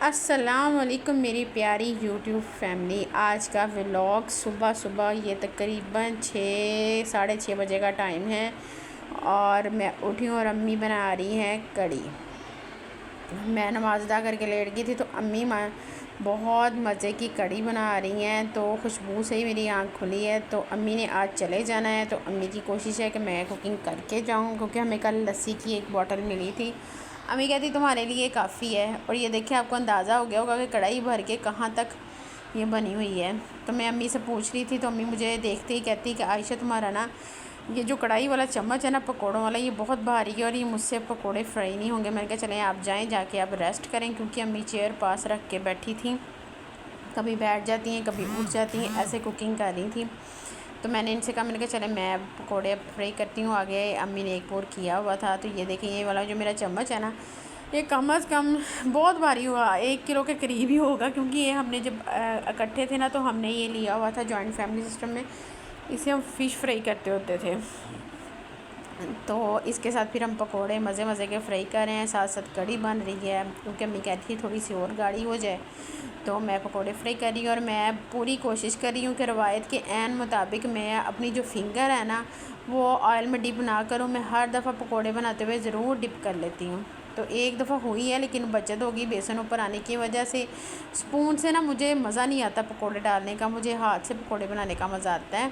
السلام علیکم میری پیاری یوٹیوب فیملی. آج کا ولاگ صبح یہ تقریباً 6:30 بجے کا ٹائم ہے اور میں اٹھی ہوں اور امی بنا رہی ہیں کڑی. میں نماز ادا کر کے لیٹ گئی تھی تو امی بہت مزے کی کڑی بنا رہی ہیں. تو خوشبو سے ہی میری آنکھ کھلی ہے. تو امی نے آج چلے جانا ہے تو امی کی کوشش ہے کہ میں کوکنگ کر کے جاؤں کیونکہ ہمیں کل لسی کی ایک بوٹل ملی تھی. امی کہتی تمہارے لیے کافی ہے. اور یہ دیکھیں آپ کو اندازہ ہو گیا ہوگا کہ کڑھائی بھر کے کہاں تک یہ بنی ہوئی ہے. تو میں امی سے پوچھ رہی تھی تو امی مجھے دیکھتے ہی کہتی کہ عائشہ تمہارا نا یہ جو کڑھائی والا چمچ ہے نا پکوڑوں والا یہ بہت بھاری ہے اور یہ مجھ سے پکوڑے فرائی نہیں ہوں گے. میں نے کہا چلیں آپ جائیں جا کے آپ ریسٹ کریں کیونکہ امی چیئر پاس رکھ کے بیٹھی تھیں. کبھی بیٹھ جاتی ہیں کبھی اٹھ جاتی ہیں ایسے کوکنگ کر رہی تھیں. تو میں نے ان سے کہا میں نے کہا چلیں میں پکوڑے فرائی کرتی ہوں. آگے امی نے ایک اور کیا ہوا تھا. تو یہ دیکھیں یہ والا جو میرا چمچ ہے نا یہ کم از کم بہت بھاری ہوا 1 کلو کے قریب ہی ہوگا کیونکہ یہ ہم نے جب اکٹھے تھے نا تو ہم نے یہ لیا ہوا تھا جوائنٹ فیملی سسٹم میں. اسے ہم فش فرائی کرتے ہوتے تھے. تو اس کے ساتھ پھر ہم پکوڑے مزے کے فرائی کر رہے ہیں. ساتھ ساتھ کڑی بن رہی ہے کیونکہ امی کہتی تھی تھوڑی سی اور گاڑھی ہو جائے. تو میں پکوڑے فرائی کر رہی ہوں اور میں پوری کوشش کر رہی ہوں کہ روایت کے عین مطابق میں اپنی جو فنگر ہے نا وہ آئل میں ڈپ نہ کروں. میں ہر دفعہ پکوڑے بناتے ہوئے ضرور ڈپ کر لیتی ہوں. تو ایک دفعہ ہوئی ہے لیکن بچت ہوگی بیسن اوپر آنے کی وجہ سے. سپون سے نا مجھے مزہ نہیں آتا پکوڑے ڈالنے کا. مجھے ہاتھ سے پکوڑے بنانے کا مزہ آتا ہے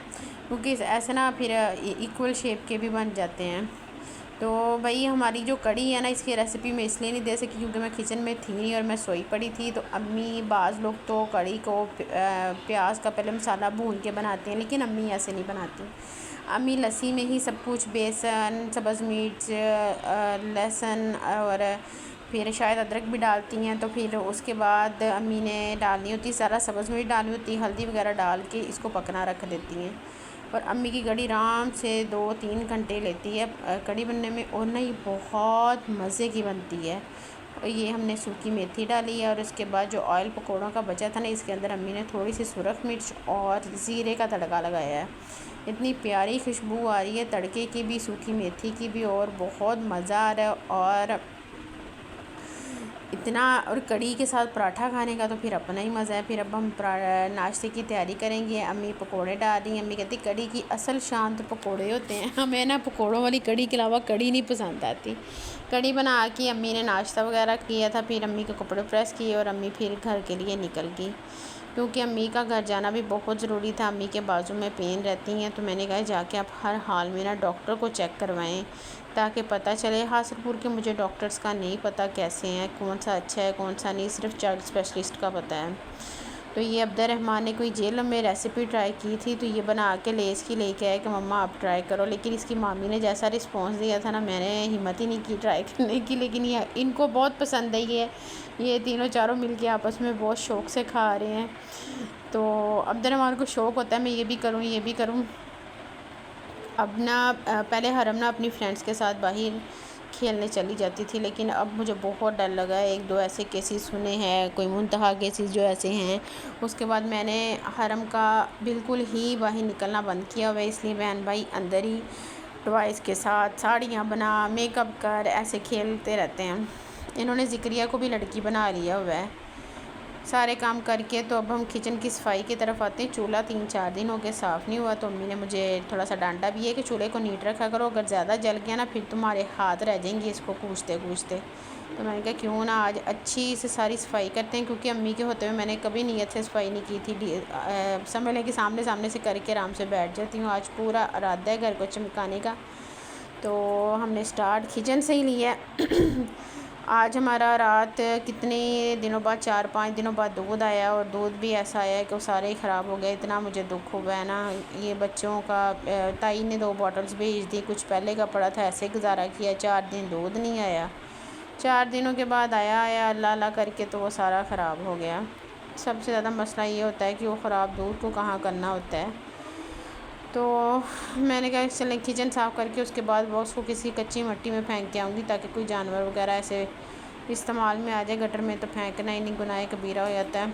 کیونکہ ایسے نا پھر ایکول شیپ کے بھی بن جاتے ہیں. تو بھائی ہماری جو کڑی ہے نا اس کی ریسیپی میں اس لیے نہیں دے سکی کیونکہ میں کچن میں تھی نہیں اور میں سوئی پڑی تھی. تو امی بعض لوگ تو کڑی کو پیاز کا پہلے مسالہ بھون کے بناتے ہیں لیکن امی ایسے نہیں بناتی. امی لسی میں ہی سب کچھ بیسن سبز مرچ لہسن اور پھر شاید ادرک بھی ڈالتی ہیں. تو پھر اس کے بعد امی نے ڈالنی ہوتی سارا سبز مرچ ڈالنی ہوتی ہلدی وغیرہ ڈال کے اس کو پکنا رکھ دیتی ہیں. اور امی کی کڑی آرام سے 2-3 گھنٹے لیتی ہے کڑی بننے میں اور نہ یہ بہت مزے کی بنتی ہے. اور یہ ہم نے سوکھی میتھی ڈالی ہے اور اس کے بعد جو آئل پکوڑوں کا بچا تھا نا اس کے اندر امی نے تھوڑی سی سرخ مرچ اور زیرے کا تڑکا لگایا ہے. اتنی پیاری خوشبو آ رہی ہے تڑکے کی بھی سوکھی میتھی کی بھی اور بہت مزہ آ رہا ہے. اور اتنا اور کڑی کے ساتھ پراٹھا کھانے کا تو پھر اپنا ہی مزہ ہے. پھر اب ہم ناشتے کی تیاری کریں گے. امی پکوڑے ڈال رہی ہیں. امی کہتی کڑی کی اصل شان تو پکوڑے ہوتے ہیں. ہمیں نا پکوڑوں والی کڑی کے علاوہ کڑی نہیں پسند آتی. کڑی بنا کے امی نے ناشتہ وغیرہ کیا تھا. پھر امی کے کپڑے پریس کیے اور امی پھر گھر کے لیے نکل گئی کیونکہ امی کا گھر جانا بھی بہت ضروری تھا. امی کے بازو میں پین رہتی ہیں تو میں نے کہا جا کے آپ ہر حال میں نا ڈاکٹر کو چیک کروائیں تاکہ پتہ چلے. حاصل پور کے مجھے ڈاکٹرز کا نہیں پتہ کیسے ہیں کون سا اچھا ہے کون سا نہیں صرف چائلڈ اسپیشلسٹ کا پتہ ہے. تو یہ عبدالرحمٰن نے کوئی جیل میں ریسیپی ٹرائی کی تھی تو یہ بنا کے لیس کی لے کے آئے کہ مما آپ ٹرائی کرو. لیکن اس کی مامی نے جیسا رسپانس دیا تھا نا میں نے ہمت ہی نہیں کی ٹرائی کرنے کی. لیکن یہ ان کو بہت پسند ہے. یہ تینوں چاروں مل کے آپس میں بہت شوق سے کھا رہے ہیں. تو عبدالرحمٰن کو شوق ہوتا ہے میں یہ بھی کروں یہ بھی کروں. اب نا پہلے حرم نا اپنی فرینڈس کے ساتھ باہر کھیلنے چلی جاتی تھی لیکن اب مجھے بہت ڈر لگا ہے. 1-2 ایسے کیسز سنے ہیں کوئی منتہا کیسز جو ایسے ہیں. اس کے بعد میں نے حرم کا بالکل ہی باہر نکلنا بند کیا ہوا ہے. اس لیے بہن بھائی اندر ہی ٹوائز کے ساتھ ساڑیاں بنا میک اپ کر ایسے کھیلتے رہتے ہیں. انہوں نے ذکریہ کو بھی لڑکی بنا لیا ہوا ہے سارے کام کر کے. تو اب ہم کچن کی صفائی کی طرف آتے ہیں. چولہا 3-4 دن ہو کے صاف نہیں ہوا تو امی نے مجھے تھوڑا سا ڈانٹا بھی ہے کہ چولہے کو نیٹ رکھا کرو. اگر زیادہ جل گیا نا پھر تمہارے ہاتھ رہ جائیں گے اس کو کوستے. تو میں نے کہا کیوں نہ آج اچھی سے ساری صفائی کرتے ہیں کیونکہ امی کے ہوتے ہوئے میں نے کبھی نیت سے صفائی نہیں کی تھی. سمجھ لیں کہ سامنے سے کر کے آرام سے بیٹھ جاتی ہوں. آج پورا ارادہ ہے گھر کو چمکانے کا. تو ہم نے سٹارٹ کچن سے ہی لیا ہے. آج ہمارا رات کتنے دنوں بعد 4-5 دنوں بعد دودھ آیا اور دودھ بھی ایسا آیا ہے کہ وہ سارے ہی خراب ہو گئے. اتنا مجھے دکھ ہوا ہے نا. یہ بچوں کا تائی نے 2 بوٹلز بھیج دی. کچھ پہلے کا پڑا تھا ایسے گزارا کیا. 4 دن دودھ نہیں آیا. 4 دنوں کے بعد آیا اللہ اللہ کر کے تو وہ سارا خراب ہو گیا. سب سے زیادہ مسئلہ یہ ہوتا ہے کہ وہ خراب دودھ کو کہاں کرنا ہوتا ہے. تو میں نے کہا چلیں کچن صاف کر کے اس کے بعد وہ اس کو کسی کچی مٹی میں پھینک کے آؤں گی تاکہ کوئی جانور وغیرہ ایسے استعمال میں آ جائے. گٹر میں تو پھینکنا ہی نہیں گناہ کبیرہ ہو جاتا ہے.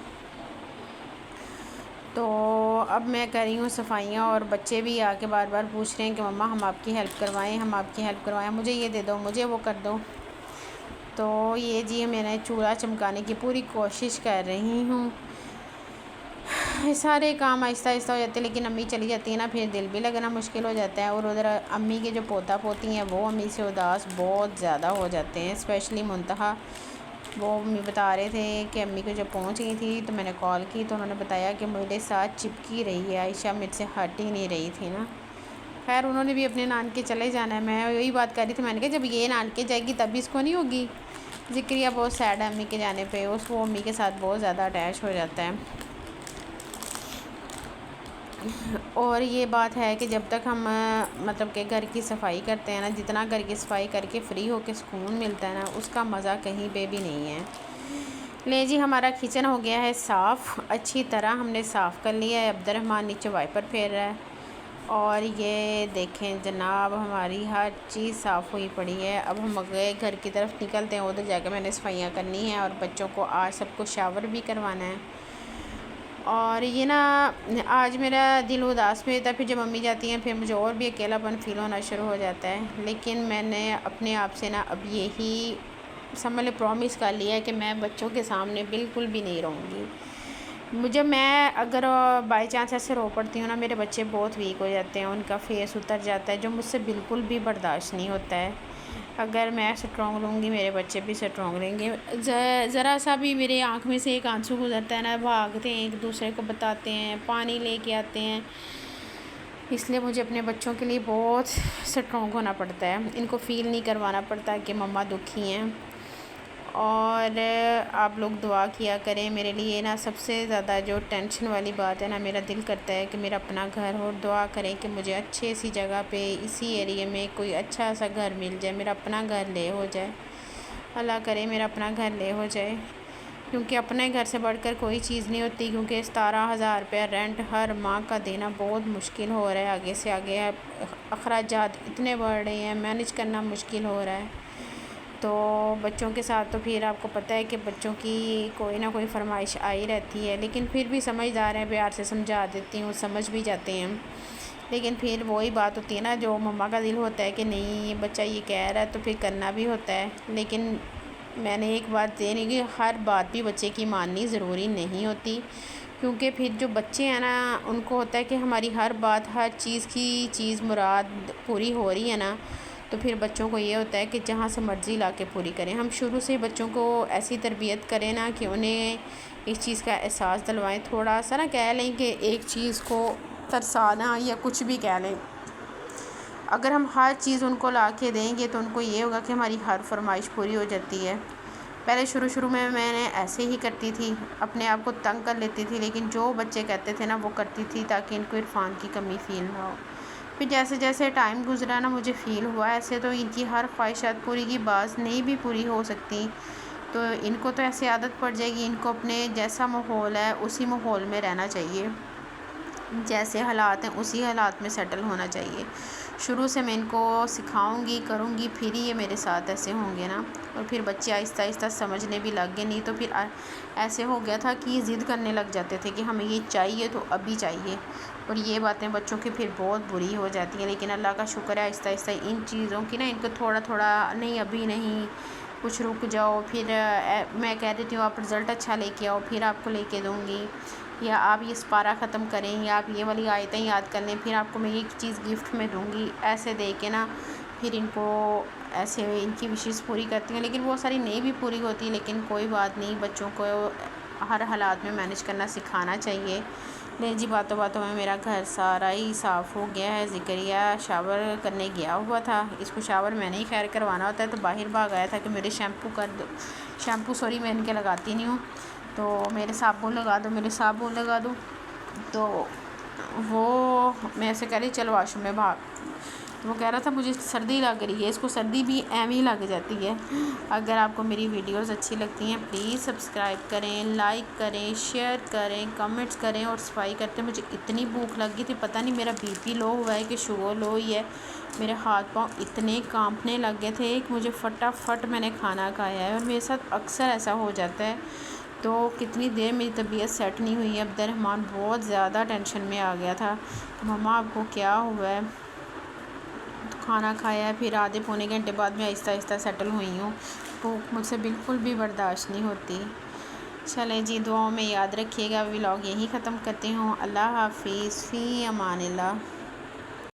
تو اب میں کر رہی ہوں صفائیاں اور بچے بھی آ کے بار بار پوچھ رہے ہیں کہ مما ہم آپ کی ہیلپ کروائیں ہم آپ کی ہیلپ کروائیں. مجھے یہ دے دو مجھے وہ کر دو. تو یہ جی میں نے چولہا چمکانے کی پوری کوشش کر رہی ہوں. سارے کام آہستہ آہستہ ہو جاتے ہیں، لیکن امی چلی جاتی ہیں نا، پھر دل بھی لگنا مشکل ہو جاتا ہے. اور ادھر امی کے جو پوتا پوتی ہیں وہ امی سے اداس بہت زیادہ ہو جاتے ہیں، اسپیشلی منتہا. وہ امی بتا رہے تھے کہ امی کو جب پہنچ گئی تھی تو میں نے کال کی تو انہوں نے بتایا کہ میرے ساتھ چپکی رہی ہے، عائشہ مجھ سے ہٹ ہی نہیں رہی تھی نا. خیر انہوں نے بھی اپنے نانکے چلے جانا ہے. میں یہی بات کر رہی تھی، میں نے کہا جب یہ نانکے جائے گی تب اس کو نہیں ہوگی. ذکریہ بہت سیڈ ہے امی کے جانے پہ، وہ امی کے ساتھ بہت زیادہ اٹیچ ہو جاتا ہے. اور یہ بات ہے کہ جب تک ہم مطلب کہ گھر کی صفائی کرتے ہیں نا، جتنا گھر کی صفائی کر کے فری ہو کے سکون ملتا ہے نا، اس کا مزہ کہیں پہ بھی نہیں ہے. لے جی ہمارا کچن ہو گیا ہے صاف، اچھی طرح ہم نے صاف کر لیا ہے. عبد الرحمن نیچے وائپر پھیر رہا ہے. اور یہ دیکھیں جناب ہماری ہر چیز صاف ہوئی پڑی ہے. اب ہم گئے گھر کی طرف نکلتے ہیں، ادھر جا کے میں نے صفائیاں کرنی ہیں اور بچوں کو آج سب کو شاور بھی کروانا ہے. اور یہ نا آج میرا دل اداس بھی ہوتا ہے، پھر جب امی جاتی ہیں پھر مجھے اور بھی اکیلا پن فیل ہونا شروع ہو جاتا ہے. لیکن میں نے اپنے آپ سے نا اب یہی سمجھ لے پرومس کر لیا ہے کہ میں بچوں کے سامنے بالکل بھی نہیں رہوں گی. مجھے میں اگر بائی چانس ایسے رو پڑتی ہوں نا، میرے بچے بہت ویک ہو جاتے ہیں، ان کا فیس اتر جاتا ہے، جو مجھ سے بالکل بھی برداشت نہیں ہوتا ہے. اگر میں اسٹرانگ رہوں گی میرے بچے بھی اسٹرانگ رہیں گے. ذرا سا بھی میرے آنکھ میں سے ایک آنسو گزرتا ہے نا، بھاگتے ہیں ایک دوسرے کو بتاتے ہیں، پانی لے کے آتے ہیں. اس لیے مجھے اپنے بچوں کے لیے بہت اسٹرانگ ہونا پڑتا ہے، ان کو فیل نہیں کروانا پڑتا کہ مما دکھی ہیں. اور آپ لوگ دعا کیا کریں میرے لیے نا. سب سے زیادہ جو ٹینشن والی بات ہے نا، میرا دل کرتا ہے کہ میرا اپنا گھر ہو. دعا کریں کہ مجھے اچھے سی جگہ پہ اسی ایریے میں کوئی اچھا سا گھر مل جائے، میرا اپنا گھر لے ہو جائے. اللہ کرے میرا اپنا گھر لے ہو جائے، کیونکہ اپنے گھر سے بڑھ کر کوئی چیز نہیں ہوتی. کیونکہ 17,000 روپیہ رینٹ ہر ماہ کا دینا بہت مشکل ہو رہا ہے. آگے سے آگے اخراجات اتنے بڑھ رہے ہیں، مینیج کرنا مشکل ہو رہا ہے. تو بچوں کے ساتھ تو پھر آپ کو پتہ ہے کہ بچوں کی کوئی نہ کوئی فرمائش آئی رہتی ہے، لیکن پھر بھی سمجھدار ہیں، پیار سے سمجھا دیتی ہوں، سمجھ بھی جاتے ہیں. لیکن پھر وہی بات ہوتی ہے نا، جو مما کا دل ہوتا ہے کہ نہیں یہ بچہ یہ کہہ رہا ہے تو پھر کرنا بھی ہوتا ہے. لیکن میں نے ایک بات یہ نہیں کہ ہر بات بھی بچے کی ماننی ضروری نہیں ہوتی، کیونکہ پھر جو بچے ہیں نا ان کو ہوتا ہے کہ ہماری ہر بات، ہر چیز کی چیز مراد پوری ہو رہی ہے نا. تو پھر بچوں کو یہ ہوتا ہے کہ جہاں سے مرضی لا کے پوری کریں. ہم شروع سے بچوں کو ایسی تربیت کریں نا کہ انہیں اس چیز کا احساس دلوائیں. تھوڑا سا نا کہہ لیں کہ ایک چیز کو ترسانا یا کچھ بھی کہہ لیں، اگر ہم ہر چیز ان کو لا کے دیں گے تو ان کو یہ ہوگا کہ ہماری ہر فرمائش پوری ہو جاتی ہے. پہلے شروع میں نے ایسے ہی کرتی تھی، اپنے آپ کو تنگ کر لیتی تھی، لیکن جو بچے کہتے تھے نا وہ کرتی تھی تاکہ ان کو عرفان کی کمی فیل نہ ہو. پھر جیسے جیسے ٹائم گزرا نا مجھے فیل ہوا ایسے تو ان کی ہر خواہشات پوری کی بعض نہیں بھی پوری ہو سکتی. تو ان کو تو ایسی عادت پڑ جائے گی، ان کو اپنے جیسا ماحول ہے اسی ماحول میں رہنا چاہیے، جیسے حالات ہیں اسی حالات میں سیٹل ہونا چاہیے. شروع سے میں ان کو سکھاؤں گی، کروں گی، پھر ہی یہ میرے ساتھ ایسے ہوں گے نا. اور پھر بچے آہستہ آہستہ سمجھنے بھی لگ گئے. نہیں تو پھر ایسے ہو گیا تھا کہ یہ ضد کرنے لگ جاتے تھے کہ ہمیں یہ چاہیے تو ابھی چاہیے. اور یہ باتیں بچوں کی پھر بہت بری ہو جاتی ہیں. لیکن اللہ کا شکر ہے آہستہ آہستہ ان چیزوں کی نا ان کو تھوڑا تھوڑا، نہیں ابھی نہیں، کچھ رک جاؤ، پھر میں کہہ دیتی ہوں آپ رزلٹ اچھا لے کے آؤ پھر آپ کو لے کے دوں گی، یا آپ یہ سپارہ ختم کریں، یا آپ یہ والی آیتیں یاد کر لیں پھر آپ کو میں یہ چیز گفٹ میں دوں گی. ایسے دے کے نا پھر ان کو ایسے ان کی وشز پوری کرتی ہیں. لیکن وہ ساری نہیں بھی پوری ہوتی، لیکن کوئی بات نہیں، بچوں کو ہر حالات میں مینیج کرنا سکھانا چاہیے. نہیں جی باتوں باتوں میں میرا گھر سارا ہی صاف ہو گیا ہے. ذکریہ شاور کرنے گیا ہوا تھا، اس کو شاور میں نے ہی خیر کروانا ہوتا ہے تو باہر بھاگ آیا تھا کہ میرے شیمپو کر دو. شیمپو سوری میں ان کے لگاتی نہیں ہوں، تو میرے صابن لگا دو، میرے صابن لگا دو. تو وہ میں ایسے کہہ رہی چلو واش روم میں بھاگ. وہ کہہ رہا تھا مجھے سردی لگ رہی ہے، اس کو سردی بھی ایم ہی لگ جاتی ہے. اگر آپ کو میری ویڈیوز اچھی لگتی ہیں پلیز سبسکرائب کریں، لائک کریں، شیئر کریں، کمنٹس کریں اور صفائی کرتے. مجھے اتنی بھوک لگ گئی تھی، پتہ نہیں میرا بی پی لو ہوا ہے کہ شوگر لو ہی ہے. میرے ہاتھ پاؤں اتنے کانپنے لگ گئے تھے کہ مجھے فٹافٹ میں نے کھانا کھایا ہے. اور میرے ساتھ اکثر ایسا ہو جاتا ہے. تو کتنی دیر میری طبیعت سیٹ نہیں ہوئی ہے. عبد الرحمن بہت زیادہ ٹینشن میں آ گیا تھا کہ مما آپ کو کیا ہوا ہے. کھانا کھایا ہے، پھر آدھے پونے گھنٹے بعد میں آہستہ آہستہ سیٹل ہوئی ہوں. بھوک مجھ سے بالکل بھی برداشت نہیں ہوتی۔ چلیں جی، دعاؤں میں یاد رکھیے گا۔ ولاگ یہیں ختم کرتی ہوں۔ اللہ حافظ، فی امان اللہ۔